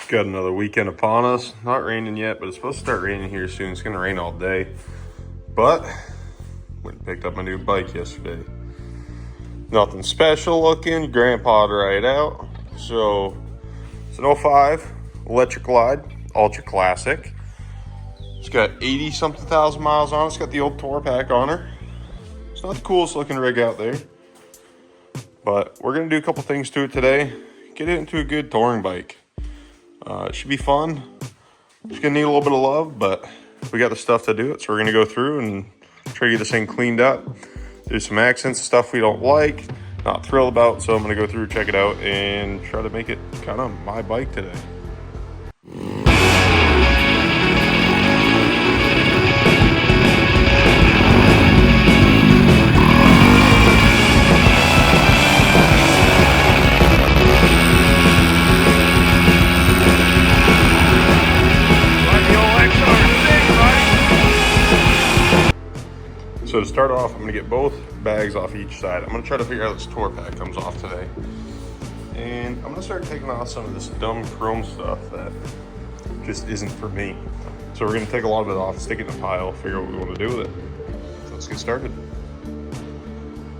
Got another weekend upon us. Not raining yet, but it's supposed to start raining here soon. It's gonna rain all day. But went and picked up my new bike yesterday. Nothing special looking. Grandpa to ride out. So it's an 05 electric glide, ultra classic. It's got 80 something thousand miles on it. It's got the old tour pack on her. It's not the coolest looking rig out there, but we're gonna do a couple things to it today. Get it into a good touring bike. It should be fun. It's gonna need a little bit of love, but we got the stuff to do it. So we're gonna go through and try to get this thing cleaned up. There's some accents, stuff we don't like, not thrilled about. So I'm gonna go through, check it out, and try to make it kind of my bike today. So to start off, I'm gonna get both bags off each side. I'm gonna try to figure out how this tour pack comes off today. And I'm gonna start taking off some of this dumb chrome stuff that just isn't for me. So we're gonna take a lot of it off, stick it in a pile, figure out what we wanna do with it. So let's get started.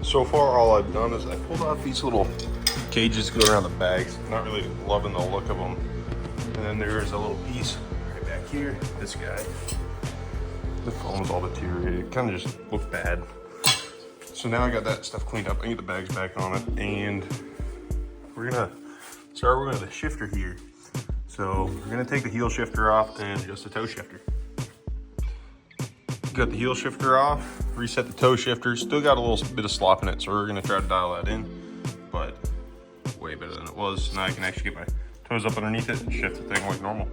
So far, all I've done is I pulled off these little cages that go around the bags. Not really loving the look of them. And then there's a little piece right back here, this guy. The foam's all deteriorated. It kind of just looked bad. So now I got that stuff cleaned up. I get the bags back on it, and we're gonna start with the shifter here. So we're gonna take the heel shifter off and adjust the toe shifter. Got the heel shifter off, reset the toe shifter. Still got a little bit of slop in it, so we're gonna try to dial that in, but way better than it was. Now I can actually get my toes up underneath it and shift the thing like normal.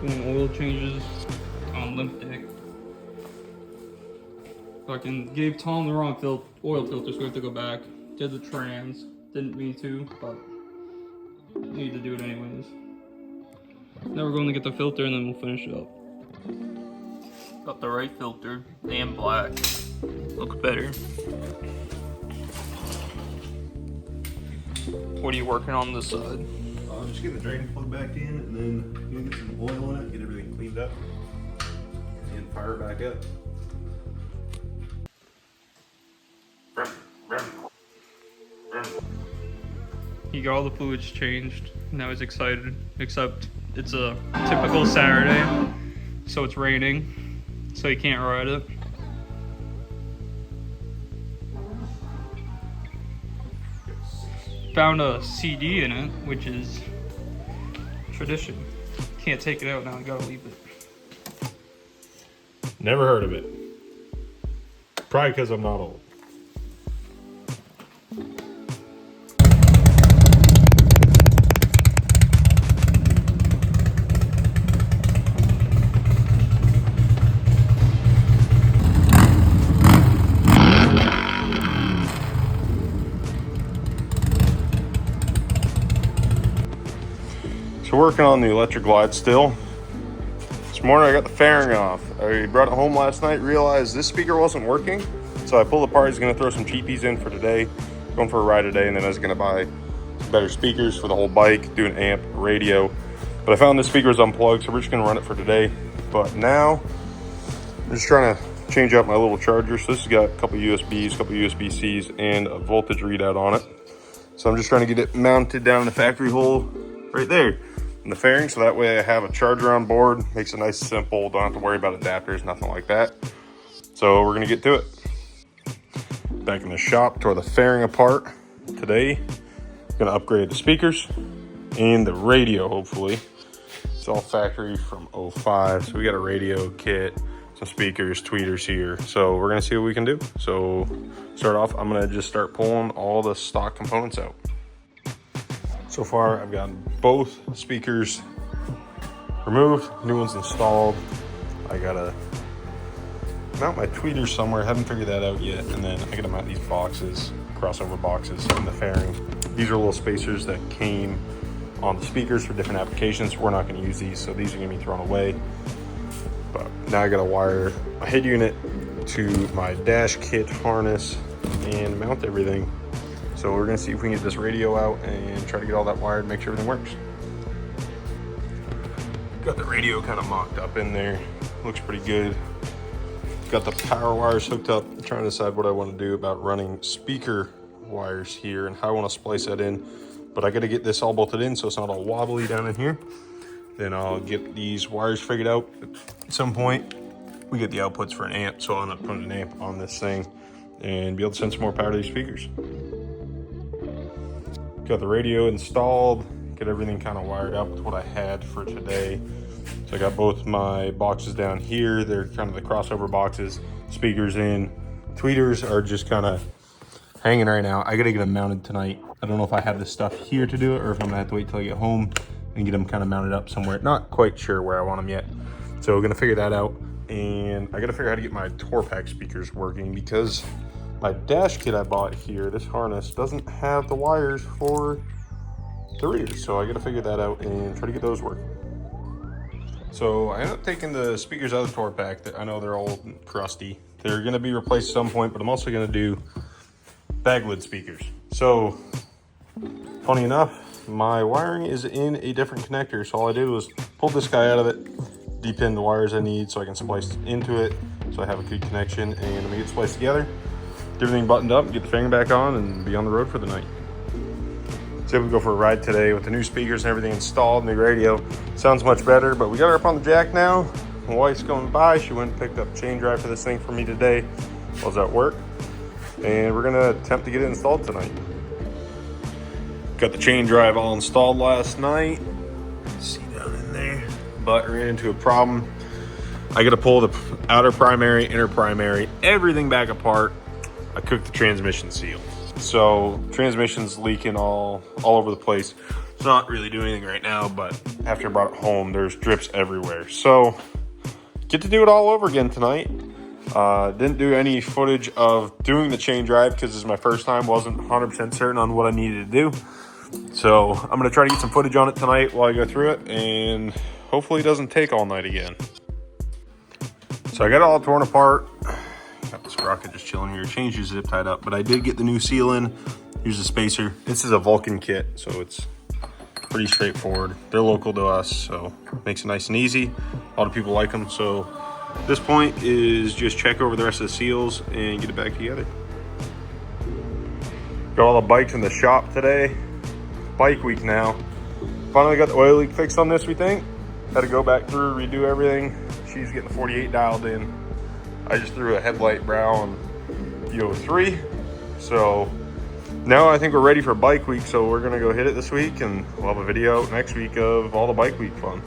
Doing oil changes on limp dick. Fucking gave Tom the wrong oil filter, so we have to go back. Did the trans. Didn't mean to, but need to do it anyways. Now we're going to get the filter and then we'll finish it up. Got the right filter and black. Looks better. What are you working on this side? Just get the drain plug back in, and then get some oil in it, get everything cleaned up, and fire it back up. He got all the fluids changed. Now he's excited, except it's a typical Saturday, so it's raining, so he can't ride it. Found a CD in it, which is tradition. Can't take it out now, I gotta leave it. Never heard of it. Probably because I'm not old. So working on the electric glide still. This morning I got the fairing off. I brought it home last night, realized this speaker wasn't working. So I pulled it apart. I was gonna throw some cheapies in for today. Going for a ride today, and then I was gonna buy some better speakers for the whole bike, do an amp, radio. But I found this speaker was unplugged, so we're just gonna run it for today. But now, I'm just trying to change out my little charger. So this has got a couple USBs, a couple USB-Cs, and a voltage readout on it. So I'm just trying to get it mounted down in the factory hole right there in the fairing, so that way I have a charger on board. Makes it nice and simple, don't have to worry about adapters, nothing like that. So we're gonna get to it. Back in the shop, tore the fairing apart today. Gonna upgrade the speakers and the radio, hopefully. It's all factory from '05. So we got a radio kit, some speakers, tweeters here. So we're gonna see what we can do. So start off, I'm gonna just start pulling all the stock components out. So far, I've got both speakers removed, new ones installed. I gotta mount my tweeters somewhere, haven't figured that out yet. And then I gotta mount these boxes, crossover boxes in the fairing. These are little spacers that came on the speakers for different applications. We're not gonna use these, so these are gonna be thrown away. But now I gotta wire my head unit to my dash kit harness and mount everything. So we're gonna see if we can get this radio out and try to get all that wired, make sure everything works. Got the radio kind of mocked up in there. Looks pretty good. Got the power wires hooked up. I'm trying to decide what I want to do about running speaker wires here and how I want to splice that in. But I got to get this all bolted in so it's not all wobbly down in here. Then I'll get these wires figured out. At some point, we get the outputs for an amp, so I'll end up putting an amp on this thing and be able to send some more power to these speakers. Got the radio installed, get everything kind of wired up with what I had for today. So I got both my boxes down here. They're kind of the crossover boxes, speakers in. Tweeters are just kind of hanging right now. I gotta get them mounted tonight. I don't know if I have this stuff here to do it or if I'm gonna have to wait till I get home and get them kind of mounted up somewhere. Not quite sure where I want them yet. So we're gonna figure that out. And I gotta figure out how to get my Torpack speakers working because my dash kit I bought here, this harness, doesn't have the wires for the rears. So I gotta figure that out and try to get those working. So I ended up taking the speakers out of the Torpack. I know they're old and crusty. They're gonna be replaced at some point, but I'm also gonna do bag lid speakers. So funny enough, my wiring is in a different connector. So all I did was pull this guy out of it, de-pin the wires I need so I can splice into it. So I have a good connection and I'm gonna get spliced together. Get everything buttoned up, get the fairing back on and be on the road for the night. So able to go for a ride today with the new speakers and everything installed, new radio. Sounds much better, but we got her up on the jack now. My wife's going by. She went and picked up chain drive for this thing for me today while I was at work. And we're gonna attempt to get it installed tonight. Got the chain drive all installed last night. See down in there. But ran into a problem. I gotta pull the outer primary, inner primary, everything back apart. I cooked the transmission seal. So transmission's leaking all over the place. It's not really doing anything right now, but after I brought it home, there's drips everywhere. So get to do it all over again tonight. Didn't do any footage of doing the chain drive because this is my first time. Wasn't 100% certain on what I needed to do. So I'm gonna try to get some footage on it tonight while I go through it and hopefully it doesn't take all night again. So I got it all torn apart. Got the sprocket just chilling here. Changed the zip tied up, but I did get the new seal in. Here's the spacer. This is a Vulcan kit, so it's pretty straightforward. They're local to us, so makes it nice and easy. A lot of people like them, so this point is just check over the rest of the seals and get it back together. Got all the bikes in the shop today. Bike week now. Finally got the oil leak fixed on this, we think. Had to go back through, redo everything. She's getting the 48 dialed in. I just threw a headlight brow on the 03. So now I think we're ready for bike week. So we're gonna go hit it this week and we'll have a video out next week of all the bike week fun.